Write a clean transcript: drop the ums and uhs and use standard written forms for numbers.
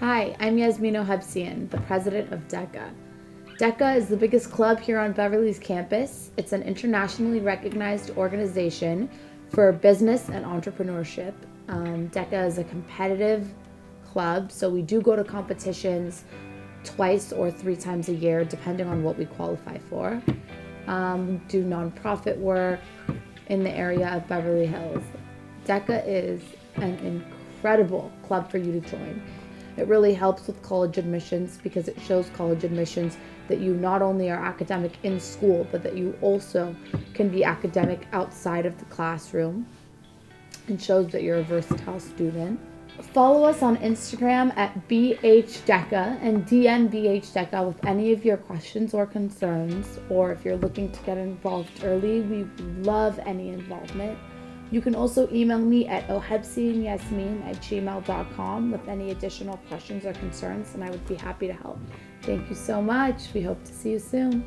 Hi, I'm Yasmino Hebsian, the president of DECA. DECA is the biggest club here on Beverly's campus. It's an internationally recognized organization for business and entrepreneurship. DECA is a competitive club, so we do go to competitions twice or 3 times a year, depending on what we qualify for. We do nonprofit work in the area of Beverly Hills. DECA is an incredible club for you to join. It really helps with college admissions because it shows college admissions that you not only are academic in school, but that you also can be academic outside of the classroom, and shows that you're a versatile student. Follow us on Instagram at BHDECA and DM BHDECA with any of your questions or concerns, or if you're looking to get involved early, we love any involvement. You can also email me at ohebsianyasmin@gmail.com with any additional questions or concerns, and I would be happy to help. Thank you so much. We hope to see you soon.